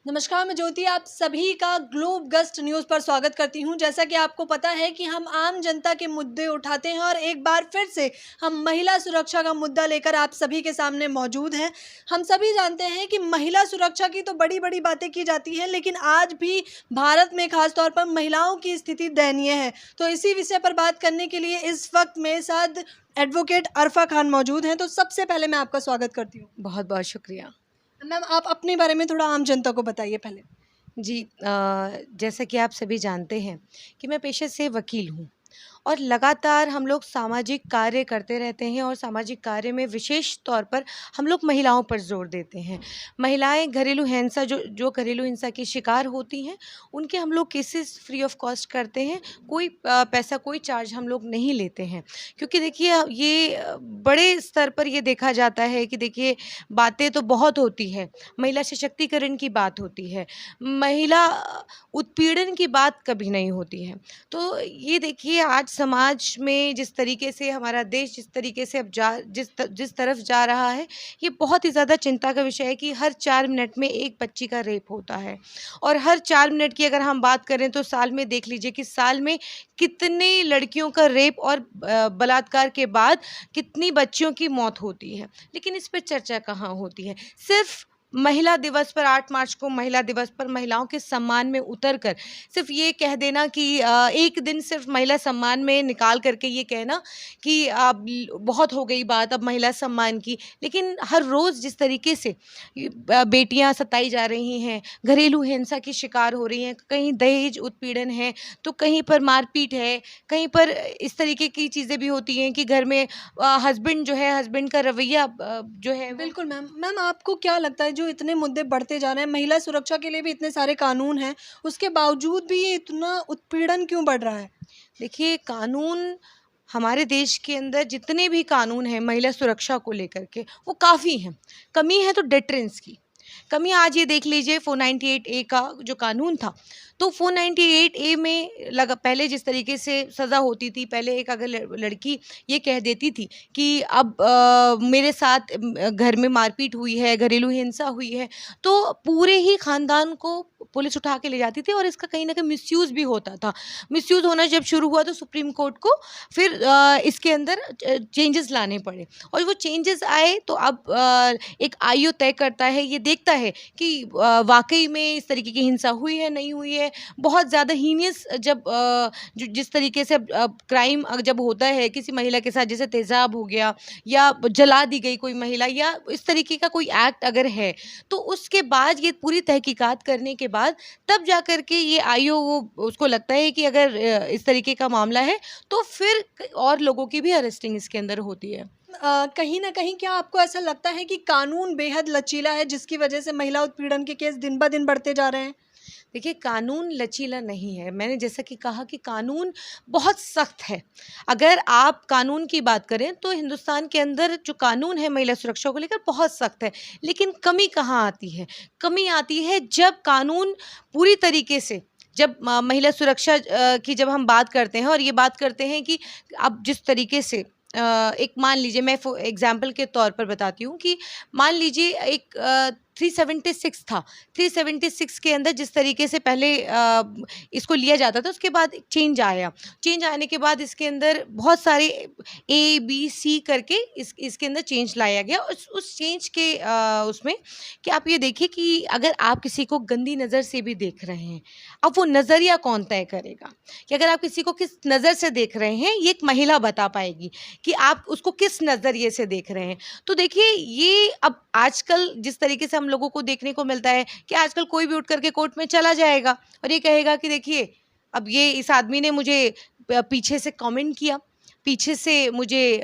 नमस्कार, मैं ज्योति आप सभी का ग्लोब गस्ट न्यूज़ पर स्वागत करती हूं। जैसा कि आपको पता है कि हम आम जनता के मुद्दे उठाते हैं और एक बार फिर से हम महिला सुरक्षा का मुद्दा लेकर आप सभी के सामने मौजूद हैं। हम सभी जानते हैं कि महिला सुरक्षा की तो बड़ी-बड़ी बातें की जाती हैं, लेकिन आज भी भारत में खास तौर पर महिलाओं की स्थिति दयनीय है। तो इसी विषय पर बात करने के लिए इस वक्त मेरे साथ एडवोकेट अरफा खान मौजूद हैं। तो सबसे पहले मैं आपका स्वागत करती हूँ। बहुत बहुत शुक्रिया। मैम, आप अपने बारे में थोड़ा आम जनता को बताइए पहले। जी जैसा कि आप सभी जानते हैं कि मैं पेशे से वकील हूँ और लगातार हम लोग सामाजिक कार्य करते रहते हैं और सामाजिक कार्य में विशेष तौर पर हम लोग महिलाओं पर जोर देते हैं। महिलाएं घरेलू हिंसा जो घरेलू हिंसा की शिकार होती हैं उनके हम लोग केसेस फ्री ऑफ कॉस्ट करते हैं। कोई पैसा कोई चार्ज हम लोग नहीं लेते हैं, क्योंकि देखिए ये बड़े स्तर पर ये देखा जाता है कि देखिए बातें तो बहुत होती है, महिला सशक्तिकरण की बात होती है, महिला उत्पीड़न की बात कभी नहीं होती है। तो ये देखिए आज समाज में जिस तरीके से हमारा देश जिस तरीके से अब जिस तरफ जा रहा है, ये बहुत ही ज़्यादा चिंता का विषय है कि हर 4 मिनट में एक बच्ची का रेप होता है। और हर 4 मिनट की अगर हम बात करें तो साल में देख लीजिए कि साल में कितनी लड़कियों का रेप और बलात्कार के बाद कितनी बच्चियों की मौत होती है, लेकिन इस पे चर्चा कहाँ होती है। सिर्फ महिला दिवस पर 8 मार्च को महिला दिवस पर महिलाओं के सम्मान में उतरकर सिर्फ ये कह देना कि एक दिन सिर्फ महिला सम्मान में निकाल करके ये कहना कि अब बहुत हो गई बात अब महिला सम्मान की, लेकिन हर रोज़ जिस तरीके से बेटियां सताई जा रही हैं, घरेलू हिंसा की शिकार हो रही हैं, कहीं दहेज उत्पीड़न है तो कहीं पर मारपीट है, कहीं पर इस तरीके की चीज़ें भी होती हैं कि घर में हस्बैंड जो है हस्बैंड का रवैया जो है बिल्कुल मैम। मैम, आपको क्या लगता है जो इतने मुद्दे बढ़ते जा रहे हैं, महिला सुरक्षा के लिए भी इतने सारे कानून हैं, उसके बावजूद भी ये इतना उत्पीड़न क्यों बढ़ रहा है? देखिए कानून हमारे देश के अंदर जितने भी कानून हैं महिला सुरक्षा को लेकर के वो काफ़ी हैं। कमी है तो डेटरेंस की कमी। आज ये देख लीजिए 498 ए का जो कानून था, तो 498 ए में लगा पहले जिस तरीके से सज़ा होती थी, पहले एक अगर लड़की ये कह देती थी कि अब मेरे साथ घर में मारपीट हुई है, घरेलू हिंसा हुई है, तो पूरे ही ख़ानदान को पुलिस उठा के ले जाती थी और इसका कहीं न कहीं मिसयूज़ भी होता था। मिसयूज़ होना जब शुरू हुआ तो सुप्रीम कोर्ट को फिर इसके अंदर चेंजेस लाने पड़े और वो चेंजेस आए तो अब एक आयु तय करता है, ये देखता है कि वाक़ई में इस तरीके की हिंसा हुई है, नहीं हुई है। बहुत ज़्यादा हीनियस जब जिस तरीके से क्राइम जब होता है किसी महिला के साथ, जैसे तेज़ाब हो गया या जला दी गई कोई महिला या इस तरीके का कोई एक्ट अगर है, तो उसके बाद ये पूरी तहकीकात करने के बाद तब जा कर के ये आयु वो उसको लगता है कि अगर इस तरीके का मामला है तो फिर और लोगों की भी अरेस्टिंग इसके अंदर होती है। कहीं न कहीं क्या आपको ऐसा लगता है कि कानून बेहद लचीला है, जिसकी वजह से महिला उत्पीड़न के केस दिन-ब-दिन बढ़ते जा रहे हैं? देखिए कानून लचीला नहीं है। मैंने जैसा कि कहा कि कानून बहुत सख्त है। अगर आप कानून की बात करें तो हिंदुस्तान के अंदर जो कानून है महिला सुरक्षा को लेकर बहुत सख्त है, लेकिन कमी कहाँ आती है? कमी आती है जब कानून पूरी तरीके से जब महिला सुरक्षा की जब हम बात करते हैं और ये बात करते हैं कि अब जिस तरीके से एक मान लीजिए, मैं फॉर एग्ज़ाम्पल के तौर पर बताती हूँ कि मान लीजिए एक 376 था। 376 के अंदर जिस तरीके से पहले इसको लिया जाता था, उसके बाद एक चेंज आया। चेंज आने के बाद इसके अंदर बहुत सारे ए, बी, सी करके इसके अंदर चेंज लाया गया। उस चेंज के उसमें कि आप ये देखिए कि अगर आप किसी को गंदी नज़र से भी देख रहे हैं, अब वो नज़रिया कौन तय करेगा? कि अगर आप किसी को किस नज़र से देख रहे हैं, ये एक महिला बता पाएगी कि आप उसको किस नज़रिए से देख रहे हैं। तो देखिए ये अब आजकल जिस तरीके से हम लोगों को देखने को मिलता है कि आजकल कोई भी उठ करके कोर्ट में चला जाएगा और ये कहेगा कि देखिए अब ये इस आदमी ने मुझे पीछे से कमेंट किया, पीछे से मुझे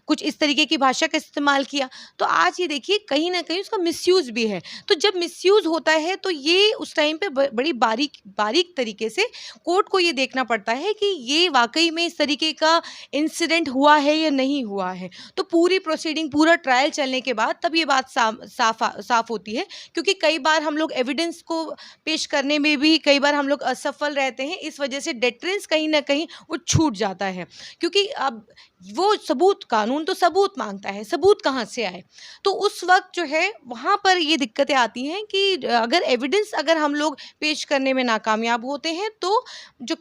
कुछ इस तरीके की भाषा का इस्तेमाल किया। तो आज ये देखिए कहीं न कहीं उसका मिसयूज़ भी है। तो जब मिसयूज़ होता है तो ये उस टाइम पे बड़ी बारीक बारीक तरीके से कोर्ट को ये देखना पड़ता है कि ये वाक़ई में इस तरीके का इंसिडेंट हुआ है या नहीं हुआ है। तो पूरी प्रोसीडिंग पूरा ट्रायल चलने के बाद तब ये बात साफ़ होती है, क्योंकि कई बार हम लोग एविडेंस को पेश करने में भी कई बार हम लोग असफल रहते हैं। इस वजह से डेटरेंस कहीं न कहीं वो छूट जाता है। क्योंकि अब वो सबूत, कानून तो सबूत मांगता है, सबूत कहाँ से आए? तो उस वक्त जो है वहाँ पर ये दिक्कतें आती हैं कि अगर एविडेंस अगर हम लोग पेश करने में नाकामयाब होते हैं तो जो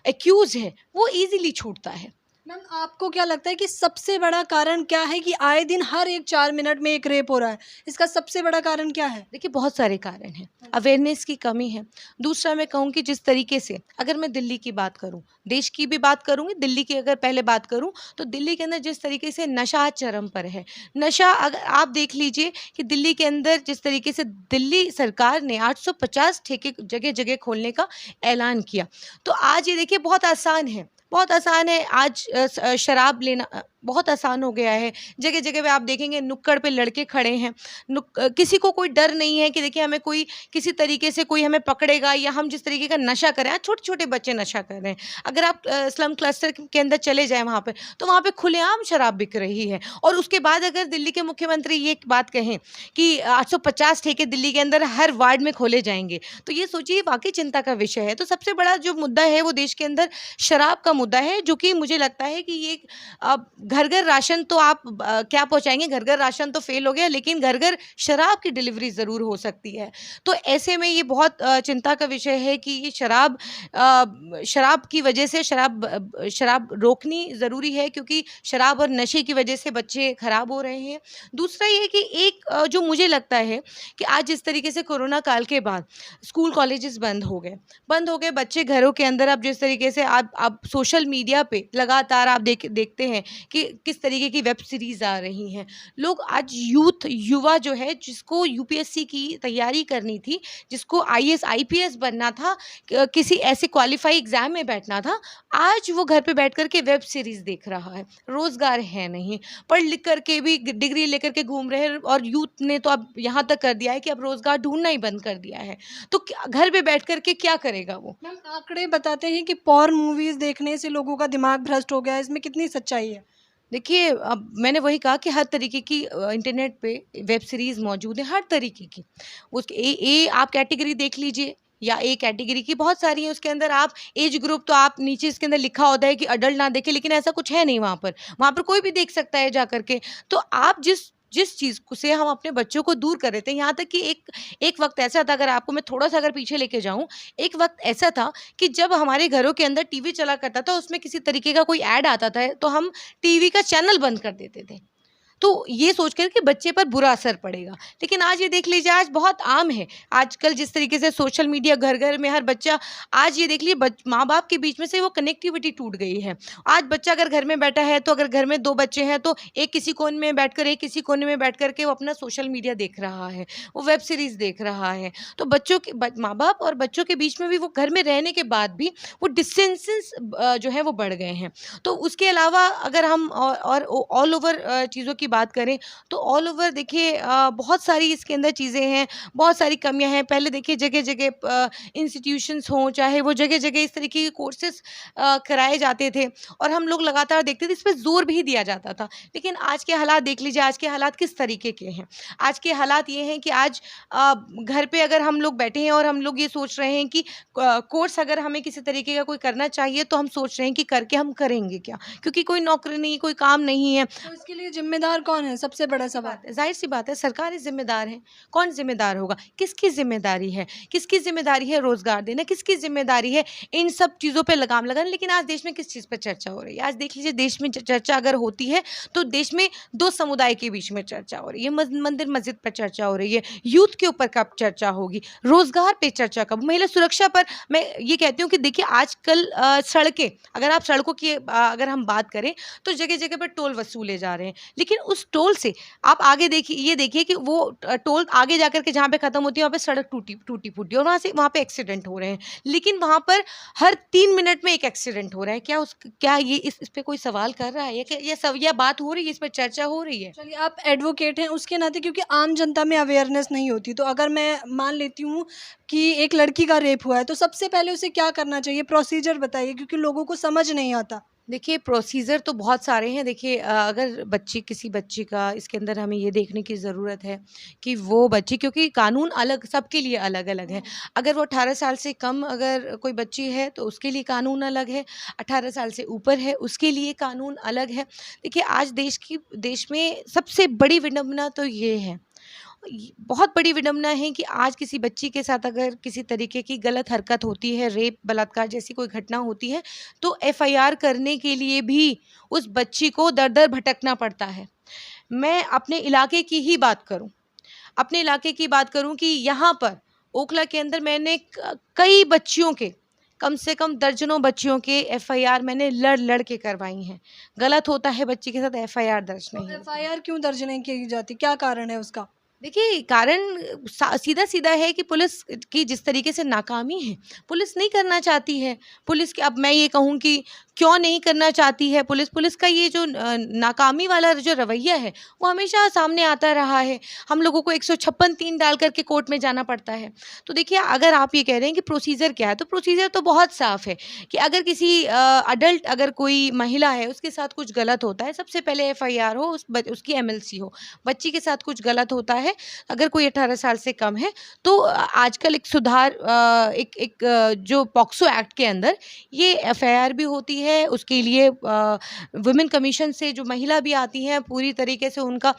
एक्यूज है वो इजीली छूटता है। मैम, आपको क्या लगता है कि सबसे बड़ा कारण क्या है कि आए दिन हर एक 4 मिनट में एक रेप हो रहा है? इसका सबसे बड़ा कारण क्या है? देखिए, बहुत सारे कारण हैं। अवेयरनेस की कमी है। दूसरा मैं कहूँ कि जिस तरीके से, अगर मैं दिल्ली की बात करूँ, देश की भी बात करूँगी, दिल्ली की अगर पहले बात करूँ, तो दिल्ली के अंदर जिस तरीके से नशा चरम पर है। नशा अगर आप देख लीजिए कि दिल्ली के अंदर जिस तरीके से दिल्ली सरकार ने 850 ठेके जगह-जगह खोलने का ऐलान किया। तो आज ये देखिए बहुत आसान है, बहुत आसान है आज शराब लेना बहुत आसान हो गया है। जगह-जगह पे आप देखेंगे नुक्कड़ पे लड़के खड़े हैं। किसी को कोई डर नहीं है कि देखिए हमें कोई किसी तरीके से कोई हमें पकड़ेगा या हम जिस तरीके का नशा कर रहे हैं, छोटे-छोटे बच्चे नशा कर रहे हैं। अगर आप स्लम क्लस्टर के अंदर चले जाएँ वहाँ पे, तो वहाँ पे खुलेआम शराब बिक रही है। और उसके बाद अगर दिल्ली के मुख्यमंत्री ये एक बात कहें कि 850 ठेके दिल्ली के अंदर हर वार्ड में खोले जाएँगे, तो ये सोचिए वाक़ई चिंता का विषय है। तो सबसे बड़ा जो मुद्दा है वो देश के अंदर शराब का मुद्दा है, जो कि मुझे लगता है कि ये घर-घर राशन तो आप क्या पहुँचाएँगे, घर-घर राशन तो फ़ेल हो गया, लेकिन घर-घर शराब की डिलीवरी ज़रूर हो सकती है। तो ऐसे में ये बहुत चिंता का विषय है कि ये शराब की वजह से शराब रोकनी ज़रूरी है, क्योंकि शराब और नशे की वजह से बच्चे खराब हो रहे हैं। दूसरा ये है कि जो मुझे लगता है कि आज जिस तरीके से कोरोना काल के बाद स्कूल कॉलेजेस बंद हो गए, बच्चे घरों के अंदर अब जिस तरीके से आप सोशल मीडिया पे लगातार आप देखते हैं कि किस तरीके की वेब सीरीज़ आ रही हैं। लोग आज युवा जो है, जिसको यूपीएससी की तैयारी करनी थी, जिसको आईएएस आईपीएस बनना था, किसी ऐसे क्वालिफाई एग्ज़ाम में बैठना था, आज वो घर पे बैठ कर के वेब सीरीज़ देख रहा है। रोज़गार है नहीं, पढ़ लिख कर के भी डिग्री लेकर के घूम रहे हैं, और यूथ ने तो अब यहाँ तक कर दिया है कि अब रोज़गार ढूँढना ही बंद कर दिया है। तो क्या घर पे बैठ कर के क्या करेगा वो? मैम, आंकड़े बताते हैं कि पॉर्न मूवीज़ देखने से लोगों का दिमाग भ्रष्ट हो गया है, इसमें कितनी सच्चाई है? देखिए, अब मैंने वही कहा कि हर तरीके की इंटरनेट पे वेब सीरीज़ मौजूद है, हर तरीके की। उसके आप कैटेगरी देख लीजिए, या ए कैटेगरी की बहुत सारी हैं, उसके अंदर आप एज ग्रुप तो आप नीचे इसके अंदर लिखा होता है कि अडल्ट ना देखें, लेकिन ऐसा कुछ है नहीं वहाँ पर। वहाँ पर कोई भी देख सकता है जा कर के। तो आप जिस जिस चीज़ को से हम अपने बच्चों को दूर कर रहे थे, यहाँ तक कि एक वक़्त ऐसा था, अगर आपको मैं थोड़ा-सा अगर पीछे लेके जाऊँ, एक वक़्त ऐसा था कि जब हमारे घरों के अंदर टीवी चला करता था, उसमें किसी तरीके का कोई ऐड आता था, तो हम टीवी का चैनल बंद कर देते थे। तो ये सोच कर कि बच्चे पर बुरा असर पड़ेगा। लेकिन आज ये देख लीजिए, आज बहुत आम है। आजकल जिस तरीके से सोशल मीडिया घर-घर में हर बच्चा, आज ये देख लीजिए माँ-बाप के बीच में से वो कनेक्टिविटी टूट गई है। आज बच्चा अगर घर में बैठा है, तो अगर घर में 2 बच्चे हैं, तो एक किसी कोने में बैठकर, एक किसी कोने में बैठ कर के वो अपना सोशल मीडिया देख रहा है, वो वेब सीरीज़ देख रहा है। तो बच्चों के माँ-बाप और बच्चों के बीच में भी, वो घर में रहने के बाद भी वो डिस्टेंसेस जो है वो बढ़ गए हैं। तो उसके अलावा अगर हम और ऑल ओवर चीज़ों की बात करें, तो ऑल ओवर देखिए बहुत सारी इसके अंदर चीज़ें हैं, बहुत सारी कमियां हैं। पहले देखिए जगह-जगह इंस्टीट्यूशंस हों, चाहे वो जगह-जगह इस तरीके के कोर्सेज कराए जाते थे, और हम लोग लगातार देखते थे, इस पे जोर भी दिया जाता था। लेकिन आज के हालात देख लीजिए, आज के हालात किस तरीके के हैं। आज के हालात ये हैं कि आज घर पे अगर हम लोग बैठे हैं और हम लोग ये सोच रहे हैं कि कोर्स अगर हमें किसी तरीके का कोई करना चाहिए, तो हम सोच रहे हैं कि करके हम करेंगे क्या, क्योंकि कोई नौकरी नहीं, कोई काम नहीं है। तो इसके लिए ज़िम्मेदार कौन है? सबसे बड़ा सवाल। ज़ाहिर-सी बात है, सरकार ही ज़िम्मेदार है। कौन ज़िम्मेदार होगा? किसकी ज़िम्मेदारी है? किसकी ज़िम्मेदारी है रोज़गार देना? किसकी ज़िम्मेदारी है इन सब चीज़ों पे लगाम लगाना? लेकिन आज देश में किस चीज़ पे चर्चा हो रही है? आज देख लीजिए, देश में चर्चा अगर होती है, तो देश में 2 समुदाय के बीच में चर्चा हो रही है। मंदिर मस्जिद पर चर्चा हो रही है। यूथ के ऊपर कब चर्चा होगी? रोज़गार पे चर्चा कब? महिला सुरक्षा पर मैं ये कहती हूँ कि देखिए, आजकल सड़कें, अगर आप सड़कों की अगर हम बात करें, तो जगह-जगह पर टोल वसूले जा रहे हैं। लेकिन उस टोल से आप आगे देखिए, ये देखिए कि वो टोल आगे जाकर के जहाँ पे ख़त्म होती है, वहाँ पे सड़क टूटी-फूटी, और वहाँ पे एक्सीडेंट हो रहे हैं। लेकिन वहाँ पर हर 3 मिनट में एक एक्सीडेंट हो रहा है। क्या ये इस पे कोई सवाल कर रहा है? ये बात हो रही है, इस पे चर्चा हो रही है? चलिए, आप एडवोकेट हैं, उसके नाते क्योंकि आम जनता में अवेयरनेस नहीं होती, तो अगर मैं मान लेती हूँ कि एक लड़की का रेप हुआ है, तो सबसे पहले उसे क्या करना चाहिए? प्रोसीजर बताइए, क्योंकि लोगों को समझ नहीं आता। देखिए प्रोसीजर तो बहुत सारे हैं। देखिए अगर किसी बच्ची का इसके अंदर हमें ये देखने की ज़रूरत है कि वो बच्ची, क्योंकि कानून अलग सबके लिए अलग-अलग है। अगर वो 18 साल से कम अगर कोई बच्ची है तो उसके लिए कानून अलग है, 18 साल से ऊपर है उसके लिए कानून अलग है। देखिए आज देश में सबसे बड़ी विडंबना तो ये है, बहुत बड़ी विडंबना है कि आज किसी बच्ची के साथ अगर किसी तरीके की गलत हरकत होती है, रेप, बलात्कार जैसी कोई घटना होती है, तो एफआईआर करने के लिए भी उस बच्ची को दर-दर भटकना पड़ता है। मैं अपने इलाके की ही बात करूँ, अपने इलाके की बात करूँ कि यहाँ पर ओखला के अंदर मैंने कई बच्चियों के, कम से कम दर्जनों बच्चियों के एफआईआर मैंने लड़-लड़ के करवाई हैं। गलत होता है बच्ची के साथ एफआईआर दर्ज नहीं तो होती। एफआईआर क्यों दर्ज नहीं की जाती? क्या कारण है उसका? देखिए, कारण सीधा-सीधा है कि पुलिस की जिस तरीके से नाकामी है, पुलिस नहीं करना चाहती है। पुलिस की, अब मैं ये कहूँ कि क्यों नहीं करना चाहती है पुलिस? पुलिस का ये जो नाकामी वाला जो रवैया है, वो हमेशा सामने आता रहा है। हम लोगों को 156 3 डाल कर के कोर्ट में जाना पड़ता है। तो देखिए, अगर आप ये कह रहे हैं कि प्रोसीजर क्या है, तो प्रोसीजर तो बहुत साफ़ है कि अगर किसी अडल्ट, अगर कोई महिला है, उसके साथ कुछ गलत होता है, सबसे पहले एफआईआर हो, उसकी एमएलसी हो। बच्ची के साथ कुछ गलत होता है, अगर कोई 18 साल से कम है, तो आजकल एक सुधार, जो पॉक्सो एक्ट के अंदर ये एफआईआर भी होती है। उसके लिए वुमेन कमीशन से जो महिला भी आती हैं, पूरी तरीके से उनका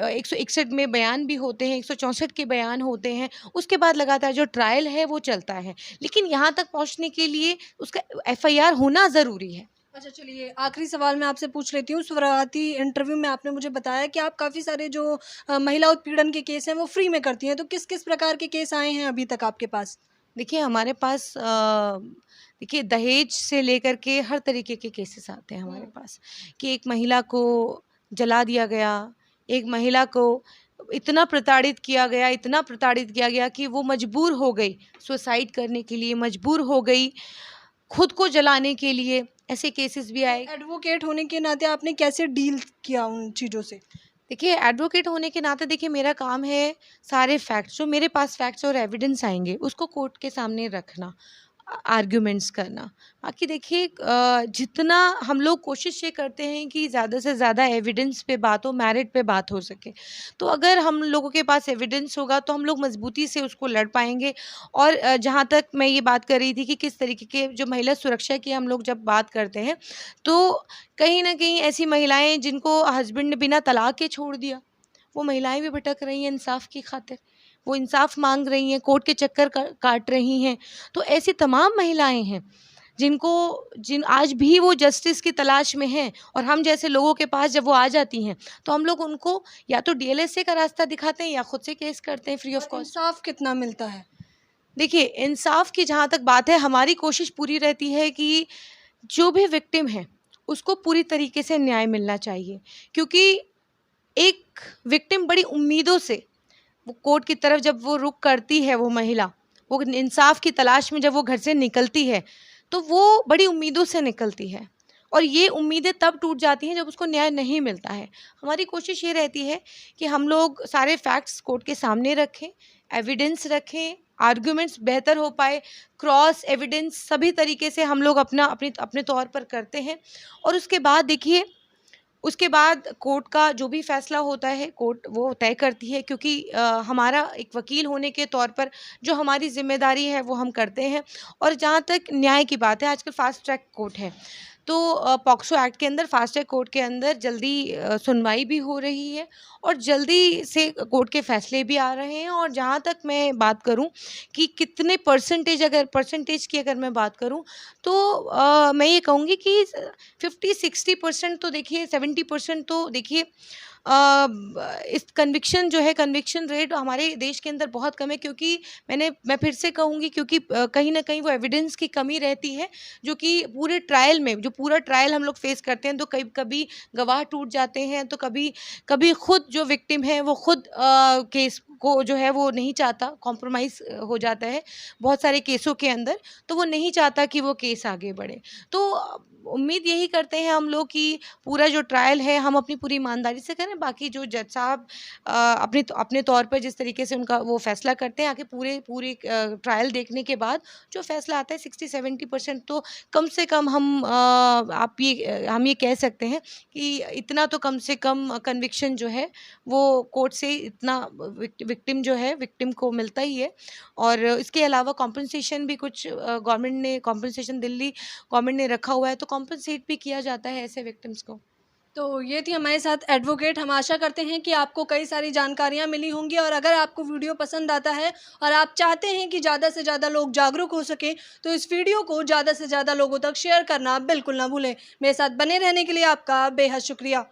161 में बयान भी होते हैं, 164 के बयान होते हैं। उसके बाद लगातार जो ट्रायल है वो चलता है, लेकिन यहाँ तक पहुँचने के लिए उसका एफआईआर होना ज़रूरी है। अच्छा, चलिए आखिरी सवाल मैं आपसे पूछ लेती हूँ। शुरुआती इंटरव्यू में आपने मुझे बताया कि आप काफ़ी सारे जो महिला उत्पीड़न के केस हैं वो फ्री में करती हैं, तो किस-किस प्रकार के केस आए हैं अभी तक आपके पास? देखिए हमारे पास देखिए दहेज से लेकर के हर तरीके के केसेस आते हैं हमारे पास, कि एक महिला को जला दिया गया, एक महिला को इतना प्रताड़ित किया गया कि वो मजबूर हो गई सुसाइड करने के लिए, मजबूर हो गई खुद को जलाने के लिए, ऐसे केसेस भी आए। एडवोकेट होने के नाते आपने कैसे डील किया उन चीज़ों से? देखिए एडवोकेट होने के नाते देखिए मेरा काम है सारे फैक्ट्स, जो मेरे पास फैक्ट्स और एविडेंस आएँगे उसको कोर्ट के सामने रखना, आर्ग्यूमेंट्स करना। बाकी देखिए जितना हम लोग कोशिश ये करते हैं कि ज़्यादा से ज़्यादा एविडेंस पे बात हो, मेरिट पे बात हो सके। तो अगर हम लोगों के पास एविडेंस होगा तो हम लोग मज़बूती से उसको लड़ पाएँगे। और जहाँ तक मैं ये बात कर रही थी कि किस तरीके के जो महिला सुरक्षा की हम लोग जब बात करते हैं, तो कहीं न कहीं ऐसी महिलाएँ जिनको हस्बैंड ने बिना तलाक के छोड़ दिया, वो महिलाएँ भी भटक रही हैं इंसाफ़ की खातिर। वो इंसाफ़ माँग रही हैं, कोर्ट के चक्कर काट रही हैं। तो ऐसी तमाम महिलाएँ हैं जिन आज भी वो जस्टिस की तलाश में हैं, और हम जैसे लोगों के पास जब वो आ जाती हैं, तो हम लोग उनको या तो डीएलएसए का रास्ता दिखाते हैं या खुद से केस करते हैं फ्री ऑफ और कॉस्ट। इंसाफ कितना मिलता है? देखिए, इंसाफ़ की जहाँ तक बात है, हमारी कोशिश पूरी रहती है कि जो भी विक्टिम है, उसको पूरी तरीके से न्याय मिलना चाहिए। क्योंकि एक विक्टिम बड़ी उम्मीदों से वो कोर्ट की तरफ जब वो रुख करती है, वो महिला, वो इंसाफ की तलाश में जब वो घर से निकलती है, तो वो बड़ी उम्मीदों से निकलती है, और ये उम्मीदें तब टूट जाती हैं जब उसको न्याय नहीं मिलता है। हमारी कोशिश ये रहती है कि हम लोग सारे फैक्ट्स कोर्ट के सामने रखें, एविडेंस रखें, आर्ग्यूमेंट्स बेहतर हो पाए, क्रॉस एविडेंस सभी तरीके से हम लोग अपने तौर पर करते हैं। और उसके बाद कोर्ट का जो भी फ़ैसला होता है, कोर्ट वो तय करती है, क्योंकि हमारा एक वकील होने के तौर पर जो हमारी ज़िम्मेदारी है वो हम करते हैं। और जहाँ तक न्याय की बात है, आजकल फ़ास्ट ट्रैक कोर्ट है, तो पॉक्सो एक्ट के अंदर फ़ास्ट ट्रैक कोर्ट के अंदर जल्दी सुनवाई भी हो रही है, और जल्दी से कोर्ट के फ़ैसले भी आ रहे हैं। और जहाँ तक मैं बात करूँ कि कितने परसेंटेज की अगर मैं बात करूँ, तो मैं ये कहूँगी कि 50-60% तो देखिए, 70% तो देखिए इस कन्विक्शन रेट हमारे देश के अंदर बहुत कम है, क्योंकि मैं फिर से कहूँगी, क्योंकि कहीं न कहीं वो एविडेंस की कमी रहती है, जो कि पूरे ट्रायल में, जो पूरा ट्रायल हम लोग फेस करते हैं, तो कभी गवाह टूट जाते हैं, तो कभी खुद जो विक्टिम है वो खुद केस को जो है वो नहीं चाहता, कॉम्प्रोमाइज़ हो जाता है बहुत सारे केसों के अंदर, तो वो नहीं चाहता कि वो केस आगे बढ़े। तो उम्मीद यही करते हैं हम लोग कि पूरा जो ट्रायल है हम अपनी पूरी ईमानदारी से करें, बाकी जो जज साहब अपने तौर पर जिस तरीके से उनका वो फ़ैसला करते हैं, आगे पूरी ट्रायल देखने के बाद जो फ़ैसला आता है 60-70% तो कम से कम हम ये कह सकते हैं कि इतना तो कम से कम कन्विक्शन जो है वो कोर्ट से इतना विक्टिम को मिलता ही है। और इसके अलावा कॉम्पेंसेशन भी कुछ गवर्नमेंट ने कॉम्पेंसेशन दिल्ली गवर्नमेंट ने रखा हुआ है, तो कॉम्पेंसेट भी किया जाता है ऐसे विक्टिम्स को। तो ये थी हमारे साथ एडवोकेट। हम आशा करते हैं कि आपको कई सारी जानकारियाँ मिली होंगी, और अगर आपको वीडियो पसंद आता है और आप चाहते हैं कि ज़्यादा से ज़्यादा लोग जागरूक हो सकें, तो इस वीडियो को ज़्यादा से ज़्यादा लोगों तक शेयर करना बिल्कुल ना भूलें। मेरे साथ बने रहने के लिए आपका बेहद शुक्रिया।